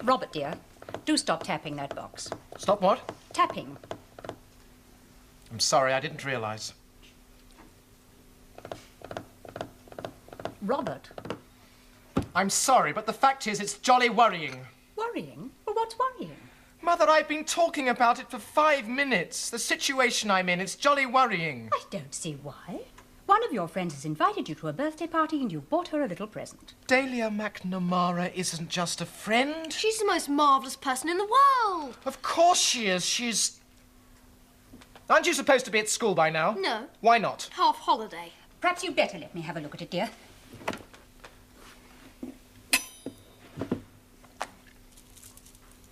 Robert, dear, do stop tapping that box. Stop what? Tapping. I'm sorry, I didn't realise. Robert. I'm sorry, but the fact is it's jolly worrying. Worrying? Well, what's worrying? Mother, I've been talking about it for 5 minutes. The situation I'm in, it's jolly worrying. I don't see why. One of your friends has invited you to a birthday party and you've bought her a little present. Dahlia McNamara isn't just a friend. She's the most marvellous person in the world. Of course she is. She's... Aren't you supposed to be at school by now? No. Why not? Half holiday. Perhaps you'd better let me have a look at it, dear.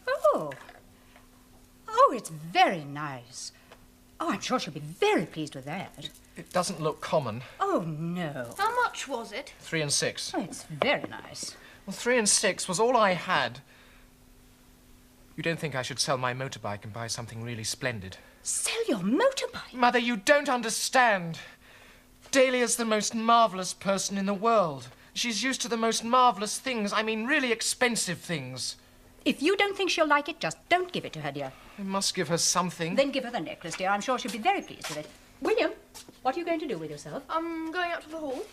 Oh. Oh, it's very nice. Oh, I'm sure she'll be very pleased with that. It doesn't look common. Oh, no. How much was it? 3 and 6. Oh, it's very nice. Well, 3 and 6 was all I had. You don't think I should sell my motorbike and buy something really splendid? Sell your motorbike? Mother, you don't understand. Dahlia's the most marvellous person in the world. She's used to the most marvellous things. I mean, really expensive things. If you don't think she'll like it, just don't give it to her, dear. I must give her something. Then give her the necklace, dear. I'm sure she'll be very pleased with it. William, what are you going to do with yourself? I'm going up to the hall.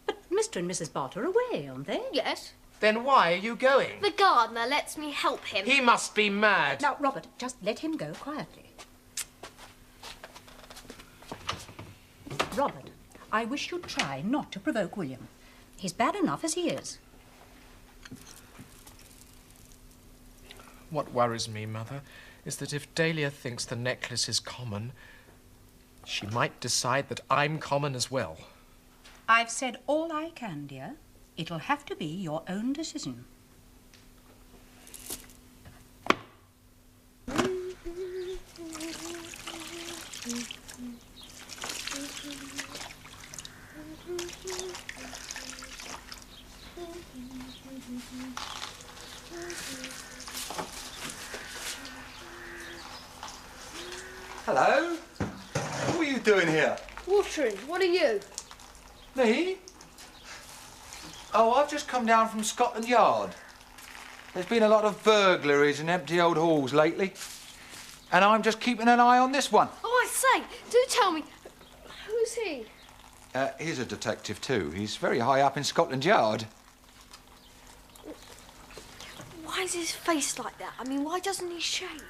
But Mr. and Mrs. Bott are away, aren't they? Yes. Then why are you going? The gardener lets me help him. He must be mad. Now, Robert, just let him go quietly. Robert, I wish you'd try not to provoke William. He's bad enough as he is. What worries me, Mother, is that if Dahlia thinks the necklace is common, she might decide that I'm common as well. I've said all I can, dear. It'll have to be your own decision. Hello? What are you doing here? Watering. What are you? Me? Oh, I've just come down from Scotland Yard. There's been a lot of burglaries in empty old halls lately. And I'm just keeping an eye on this one. Oh, I say, do tell me, who's he? He's a detective too. He's very high up in Scotland Yard. Why is his face like that? I mean, why doesn't he shave?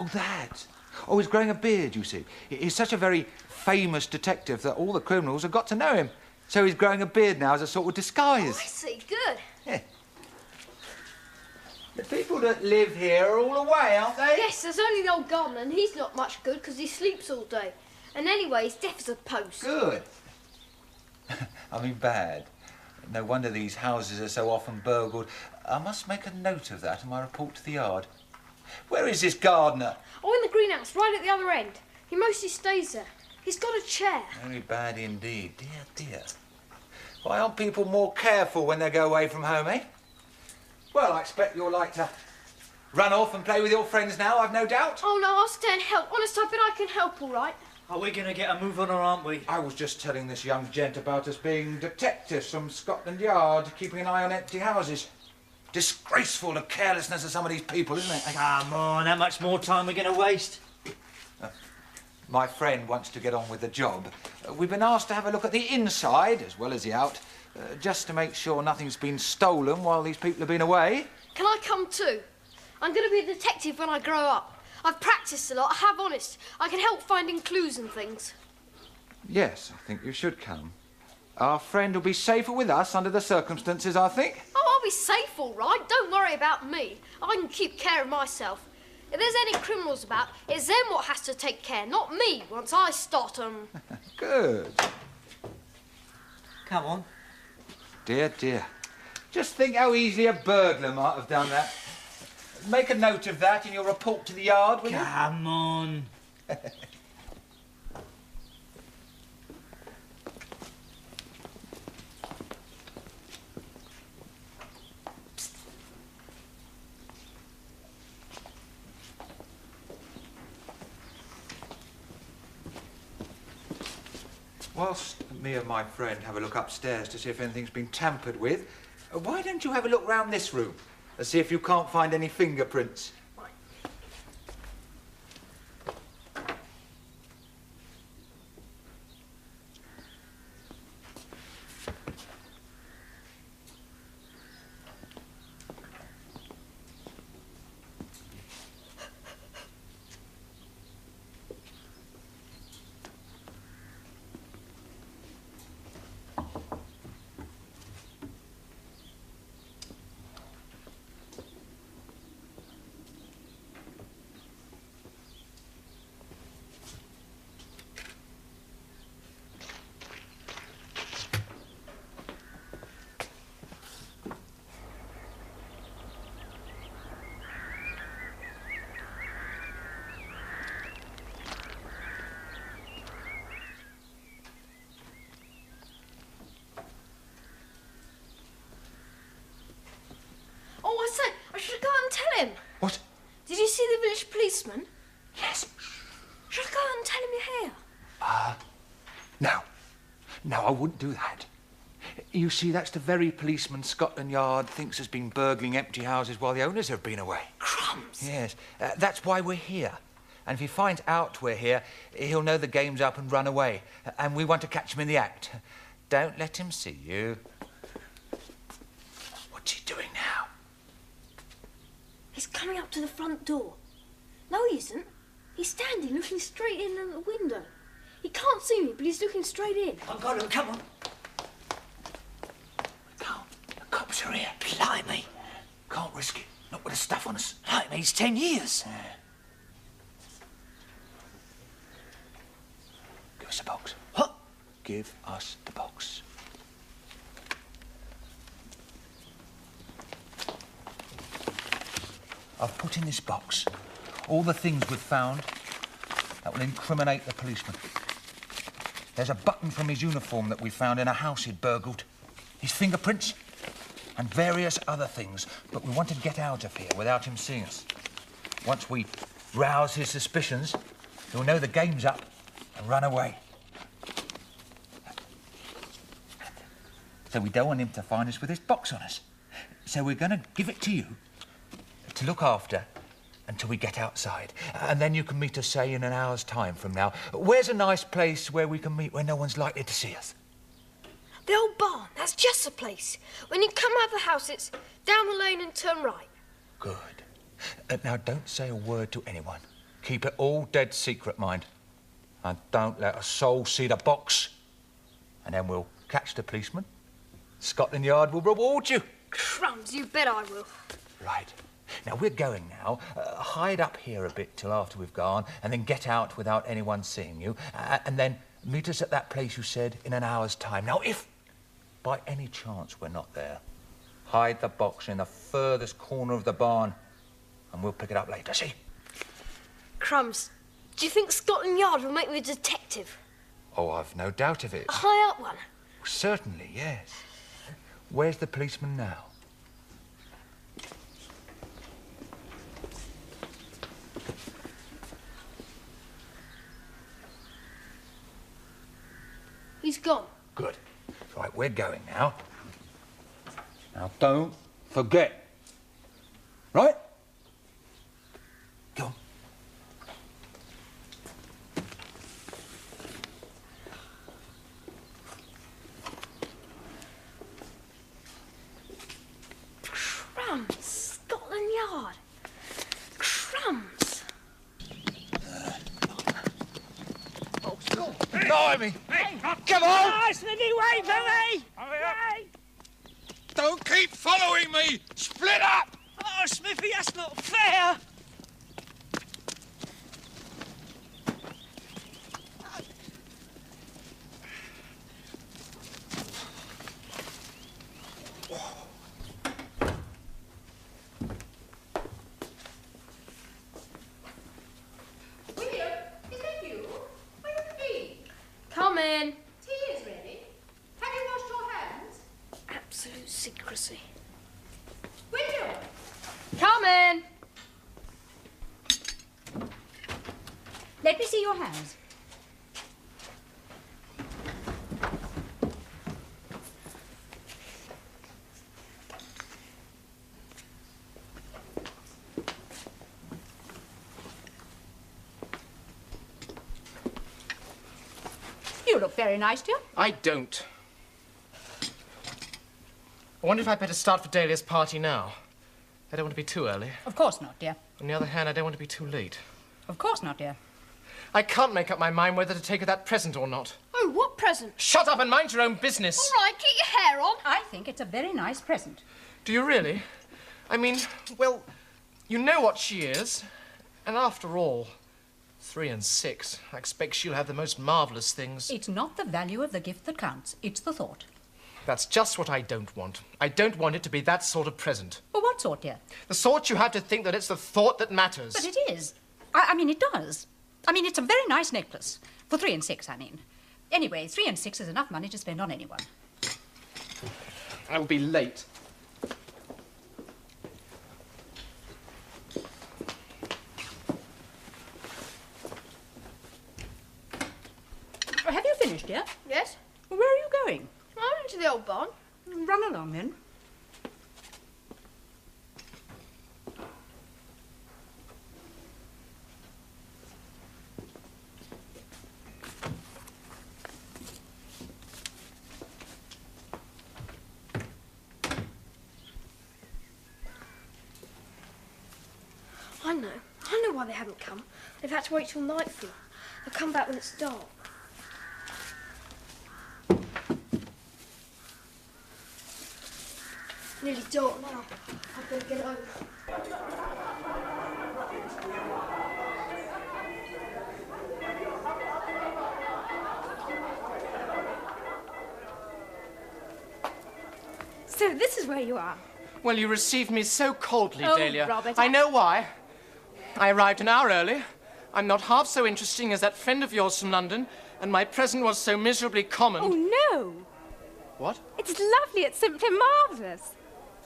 Oh, that. Oh, he's growing a beard, you see. He's such a very famous detective that all the criminals have got to know him. So he's growing a beard now as a sort of disguise. Oh, I see. Good. Yeah. The people that live here are all away, aren't they? Yes, there's only the old gardener, and he's not much good because he sleeps all day. And anyway, he's deaf as a post. Good. I mean, bad. No wonder these houses are so often burgled. I must make a note of that in my report to the yard. Where is this gardener? Oh, in the greenhouse, right at the other end. He mostly stays there. He's got a chair. Very bad indeed. Dear, dear. Why aren't people more careful when they go away from home, eh? Well, I expect you'll like to run off and play with your friends now, I've no doubt. Oh, no, I'll stay and help. Honest, I bet I can help all right. Are we going to get a move on, or aren't we? I was just telling this young gent about us being detectives from Scotland Yard, keeping an eye on empty houses. Disgraceful, the carelessness of some of these people, isn't it? Come on, how much more time are we going to waste? My friend wants to get on with the job. We've been asked to have a look at the inside, as well as the out, just to make sure nothing's been stolen while these people have been away. Can I come too? I'm going to be a detective when I grow up. I've practised a lot, I have, honest. I can help finding clues and things. Yes, I think you should come. Our friend will be safer with us under the circumstances, I think. Oh, I'll be safe, all right. Don't worry about me. I can keep care of myself. If there's any criminals about, it's them what has to take care, not me, once I start 'em. Good. Come on. Dear, dear. Just think how easily a burglar might have done that. Make a note of that in your report to the yard, will you? Come on. Whilst me and my friend have a look upstairs to see if anything's been tampered with, why don't you have a look round this room? and see if you can't find any fingerprints. Oh, I say, I should go out and tell him. What? Did you see the village policeman? Yes. Should I go out and tell him you're here? No. No, I wouldn't do that. You see, that's the very policeman Scotland Yard thinks has been burgling empty houses while the owners have been away. Crumbs. Yes, that's why we're here. And if he finds out we're here, he'll know the game's up and run away. And we want to catch him in the act. Don't let him see you. What's he doing now? He's coming up to the front door. No, he isn't. He's standing looking straight in at the window. He can't see me, but he's looking straight in. I've got him, come on. We can't. The cops are here. Blimey. Can't risk it. Not with the stuff on us. Blimey, he's 10 years. Give us the box. What? Give us the box. I've put in this box all the things we've found that will incriminate the policeman. There's a button from his uniform that we found in a house he'd burgled, his fingerprints, and various other things. But we wanted to get out of here without him seeing us. Once we rouse his suspicions, he'll know the game's up and run away. So we don't want him to find us with this box on us. So we're going to give it to you to look after until we get outside. And then you can meet us, say, in an hour's time from now. Where's a nice place where we can meet where no one's likely to see us? The old barn, that's just the place. When you come out of the house, it's down the lane and turn right. Good. Now, don't say a word to anyone. Keep it all dead secret, mind. And don't let a soul see the box. And then we'll catch the policeman. Scotland Yard will reward you. Crumbs, you bet I will. Right. Now, we're going now. Hide up here a bit till after we've gone, and then get out without anyone seeing you. And then meet us at that place you said in an hour's time. Now, if by any chance we're not there, hide the box in the furthest corner of the barn, and we'll pick it up later, see? Crumbs, do you think Scotland Yard will make me a detective? Oh, I've no doubt of it. A high up one? Certainly, yes. Where's the policeman now? He's gone. Good. Right, we're going now. Now, don't forget. Right? Go on. Crumbs, Scotland Yard. Crumbs. Oh, God. Blimey! Hey, come on! Nice, Nicky, wait for me! Wait! Don't keep following me! Split up! Oh, Smithy, that's not fair! William, is that you? Are you tea? Come in. Tea is ready. Have you washed your hands? Absolute secrecy. William! Come in. Let me see your hands. look very nice, dear. I don't. I wonder if I'd better start for Dahlia's party now. I don't want to be too early. Of course not, dear. On the other hand, I don't want to be too late. Of course not, dear. I can't make up my mind whether to take her that present or not. Oh, what present? Shut up and mind your own business. All right, get your hair on. I think it's a very nice present. Do you really? I mean, well, you know what she is. And after all, 3 and 6, I expect she'll have the most marvellous things. It's not the value of the gift that counts. It's the thought. That's just what I don't want. I don't want it to be that sort of present. Well, what sort, dear? The sort you have to think that it's the thought that matters. But it is. I mean, it does. I mean, it's a very nice necklace. For 3 and 6, I mean. Anyway, 3 and 6 is enough money to spend on anyone. I'll be late. Have you finished, dear? Yes? Where are you going? I'm into the old barn. Run along, then. I know why they haven't come. They've had to wait till nightfall. They'll come back when it's dark. Nearly dark now. I'd better get over. So this is where you are. Well, you received me so coldly, Oh, Dahlia. Robert, I know why. I arrived an hour early. I'm not half so interesting as that friend of yours from London, and my present was so miserably common. Oh, no. What? It's lovely. It's simply marvellous.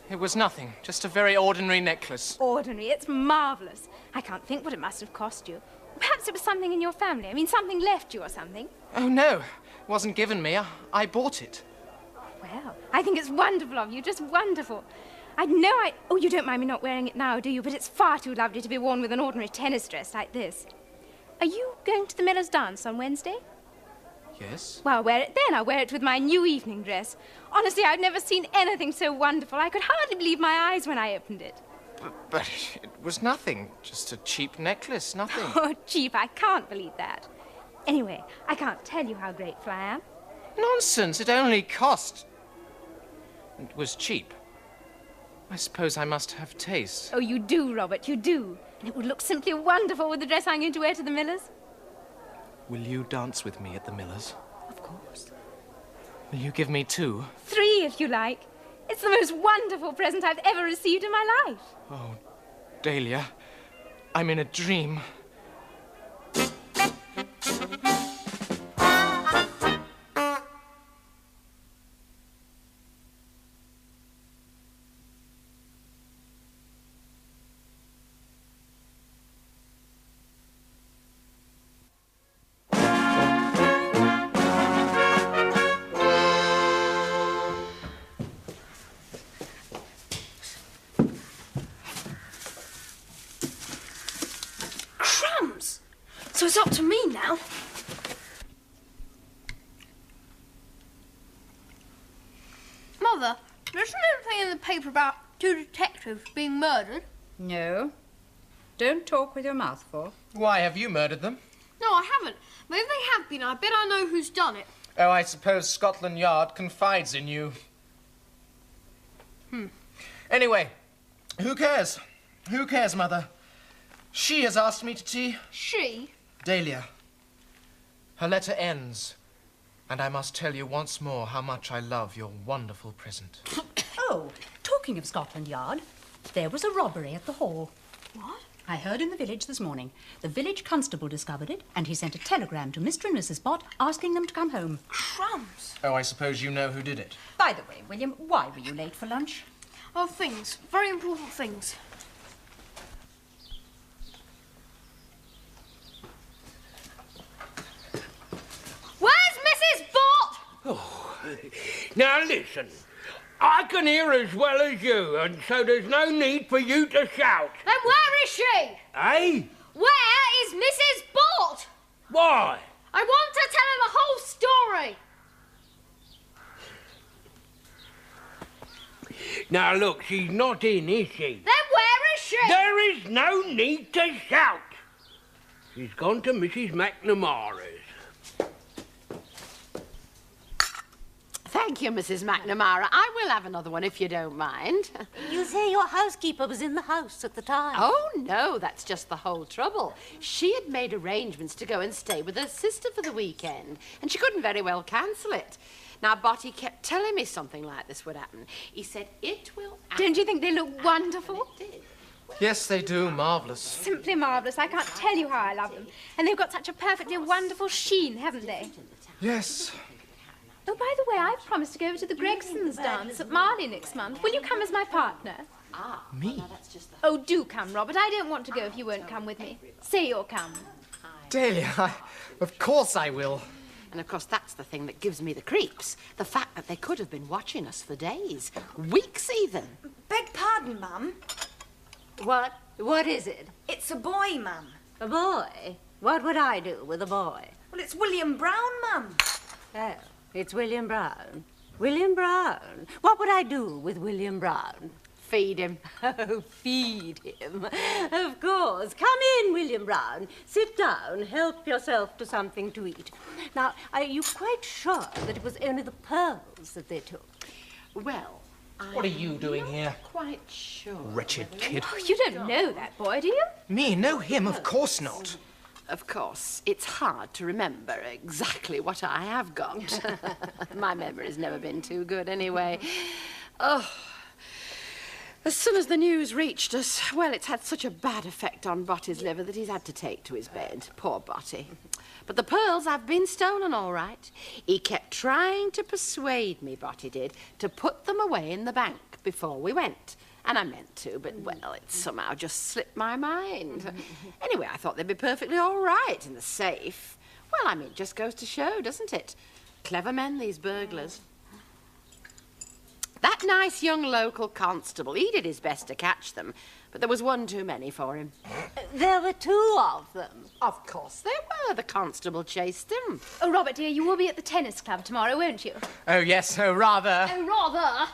It was nothing. Just a very ordinary necklace. Ordinary. It's marvellous. I can't think what it must have cost you. Perhaps it was something in your family. I mean, something left you or something. Oh, no. It wasn't given me. I bought it. Well, I think it's wonderful of you. Just wonderful. Oh, you don't mind me not wearing it now, do you? But it's far too lovely to be worn with an ordinary tennis dress like this. Are you going to the Miller's dance on Wednesday? Yes? Well, I'll wear it then. I'll wear it with my new evening dress. Honestly, I've never seen anything so wonderful. I could hardly believe my eyes when I opened it. But it was nothing. Just a cheap necklace. Nothing. Oh, cheap. I can't believe that. Anyway, I can't tell you how grateful I am. Nonsense. It only cost... It was cheap. I suppose I must have taste. Oh, you do, Robert, you do. And it would look simply wonderful with the dress I'm going to wear to the Miller's. Will you dance with me at the Miller's? Of course. Will you give me 2? 3, if you like. It's the most wonderful present I've ever received in my life. Oh, Dahlia, I'm in a dream. So it's up to me now. Mother, there's anything in the paper about 2 detectives being murdered? No. Don't talk with your mouth full. Why, have you murdered them? No, I haven't. But if they have been, I bet I know who's done it. Oh, I suppose Scotland Yard confides in you. Anyway, who cares? Who cares, Mother? She has asked me to tea. She? Dahlia. Her letter ends, and I must tell you once more how much I love your wonderful present. Oh, talking of Scotland Yard, there was a robbery at the hall. What? I heard in the village this morning. The village constable discovered it, and he sent a telegram to Mr. and Mrs. Bott asking them to come home. Crumbs. Oh, I suppose you know who did it. By the way, William, why were you late for lunch? Oh, things. Very important things. Where's Mrs. Bott? Oh, now listen. I can hear as well as you, and so there's no need for you to shout. Then where is she? Eh? Where is Mrs. Bott? Why? I want to tell her the whole worry. Now, look, she's not in, is she? Then where is she? There is no need to shout. She's gone to Mrs. McNamara's. Thank you, Mrs. McNamara. I will have another one if you don't mind. You say your housekeeper was in the house at the time? Oh, no, that's just the whole trouble. She had made arrangements to go and stay with her sister for the weekend, and she couldn't very well cancel it. Now, Botty kept telling me something like this would happen. He said, it will happen. Don't you think they look wonderful? And it did. Yes, they do. Marvellous. Simply marvellous. I can't tell you how I love them. And they've got such a perfectly wonderful sheen, haven't they? Yes. Oh, by the way, I've promised to go over to the Gregsons' dance at Marley next month. Will you come as my partner? Me? Oh, do come, Robert. I don't want to go if you won't come with me. Say you'll come. Dahlia, of course I will. And, of course, that's the thing that gives me the creeps. The fact that they could have been watching us for days. Weeks, even. Beg pardon, Mum. What? What is it? It's a boy, Mum. A boy? What would I do with a boy? Well, it's William Brown, Mum. Oh, it's William Brown. William Brown. What would I do with William Brown? Feed him. Oh, feed him. Of course. Come in, William Brown. Sit down. Help yourself to something to eat. Now, are you quite sure that it was only the pearls that they took? Well, What are you doing here? quite sure. Wretched kid. Oh, you don't know that boy, do you? Me? Know him? Of course not. Of course, it's hard to remember exactly what I have got. My memory's never been too good anyway. Oh, as soon as the news reached us, well, it's had such a bad effect on Botty's liver that he's had to take to his bed. Poor Botty. But the pearls have been stolen, all right. He kept trying to persuade me, Botty did, to put them away in the bank before we went. And I meant to, but, well, it somehow just slipped my mind. Anyway, I thought they'd be perfectly all right in the safe. Well, I mean, it just goes to show, doesn't it? Clever men, these burglars. That nice young local constable, he did his best to catch them, but there was one too many for him. There were two of them. Of course there were. The constable chased him. Oh, Robert, dear, you will be at the tennis club tomorrow, won't you? Oh, yes. Oh, rather. Oh, rather.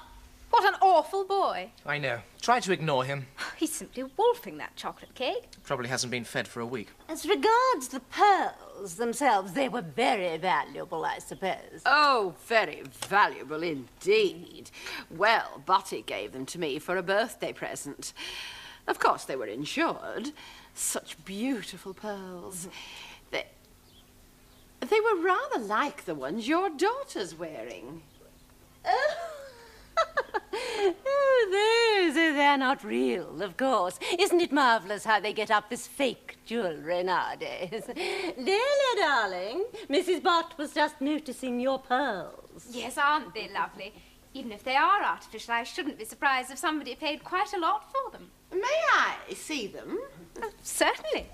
What an awful boy. I know. Try to ignore him. He's simply wolfing that chocolate cake. Probably hasn't been fed for a week. As regards the pearls themselves, they were very valuable, I suppose. Oh, very valuable indeed. Well, Botty gave them to me for a birthday present. Of course, they were insured. Such beautiful pearls. They were rather like the ones your daughter's wearing. Oh, they're not real, of course. Isn't it marvellous how they get up this fake jewellery nowadays? Delia, darling, Mrs. Bott was just noticing your pearls. Yes, aren't they lovely? Even if they are artificial, I shouldn't be surprised if somebody paid quite a lot for them. May I see them? Certainly.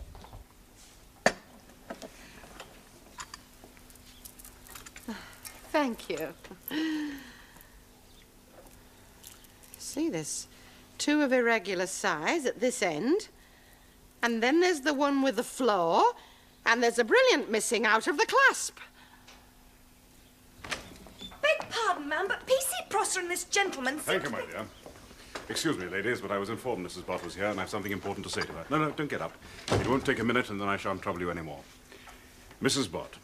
Thank you. See, there's two of irregular size at this end, and then there's the one with the flaw, and there's a brilliant missing out of the clasp. Beg pardon, ma'am, but P.C. Prosser and this gentleman... Thank you, my dear. Excuse me, ladies, but I was informed Mrs. Bott was here, and I have something important to say to her. No, don't get up. It won't take a minute, and then I shan't trouble you any more. Mrs. Bott,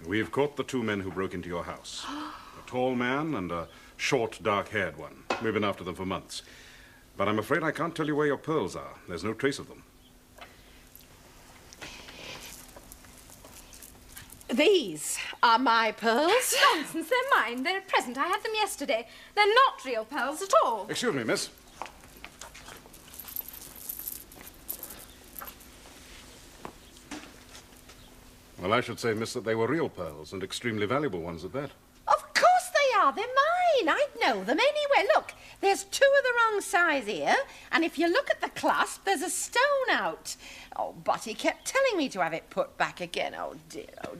we've caught the two men who broke into your house. A tall man and a short, dark-haired one. We've been after them for months. But I'm afraid I can't tell you where your pearls are. There's no trace of them. These are my pearls. Nonsense, they're mine. They're a present. I had them yesterday. They're not real pearls at all. Excuse me, miss. Well, I should say, miss, that they were real pearls, and extremely valuable ones at that. Of course they are. They're mine. I'd know them anyway. Look, there's two of the wrong size here, and if you look at the clasp, there's a stone out. Oh, Botty kept telling me to have it put back again. Oh,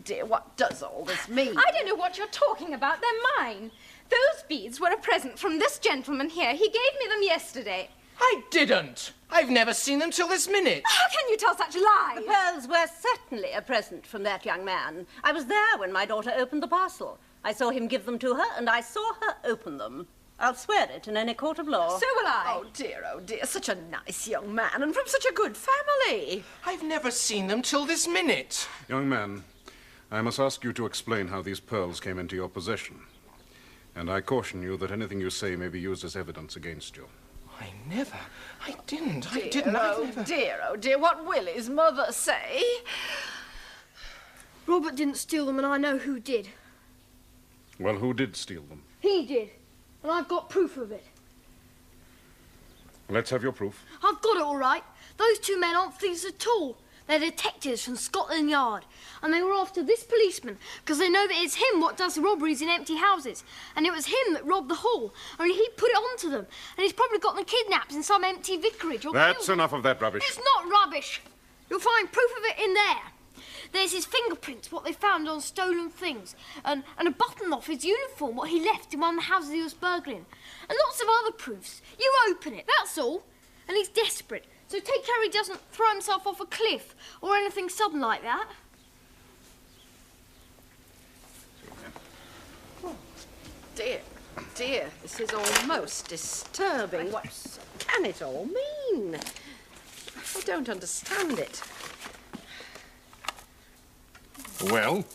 dear, what does all this mean? I don't know what you're talking about. They're mine. Those beads were a present from this gentleman here. He gave me them yesterday. I didn't. I've never seen them till this minute. How can you tell such lies? The pearls were certainly a present from that young man. I was there when my daughter opened the parcel. I saw him give them to her, and I saw her open them. I'll swear it in any court of law. So will I. Oh, dear, such a nice young man, and from such a good family. I've never seen them till this minute. Young man, I must ask you to explain how these pearls came into your possession. And I caution you that anything you say may be used as evidence against you. I didn't. Oh, dear, what will his mother say? Robert didn't steal them, and I know who did. Well, who did steal them? He did, and I've got proof of it. Let's have your proof. I've got it all right. Those two men aren't thieves at all. They're detectives from Scotland Yard, and they were after this policeman because they know that it's him what does the robberies in empty houses, and it was him that robbed the hall. Only he put it onto them, and he's probably got them kidnapped in some empty vicarage or That's killed. enough of that rubbish. It's not rubbish. You'll find proof of it in there. There's his fingerprints, what they found on stolen things, and a button off his uniform, what he left in one of the houses he was burgling, and lots of other proofs. You open it, that's all. And he's desperate. So take care he doesn't throw himself off a cliff or anything sudden like that. Oh, dear, this is all most disturbing. What can it all mean? I don't understand it. Well?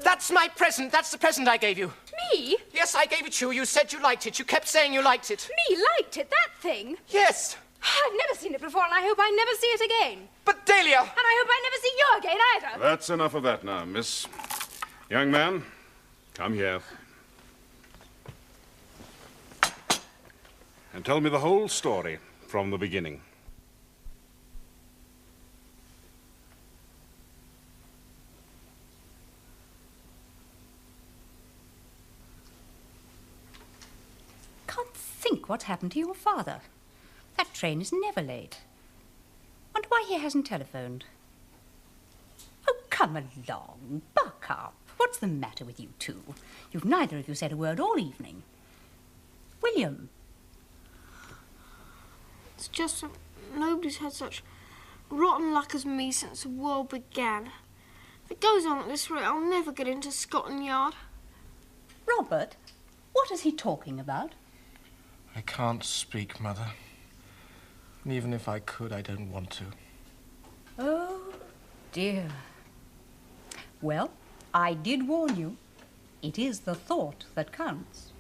That's my present. That's the present I gave you. Me? Yes, I gave it to you. You said you liked it. You kept saying you liked it. Me liked it, that thing? Yes. I've never seen it before, and I hope I never see it again. But, Dahlia... And I hope I never see you again, either. That's enough of that now, miss. Young man, come here. And tell me the whole story from the beginning. Can't think what's happened to your father. That train is never late. Wonder why he hasn't telephoned. Oh, come along, buck up. What's the matter with you two? You've neither of you said a word all evening. William. It's just that nobody's had such rotten luck as me since the world began. If it goes on at this rate, I'll never get into Scotland Yard. Robert, what is he talking about? I can't speak, Mother. And even if I could, I don't want to. Oh, dear. Well, I did warn you. It is the thought that counts.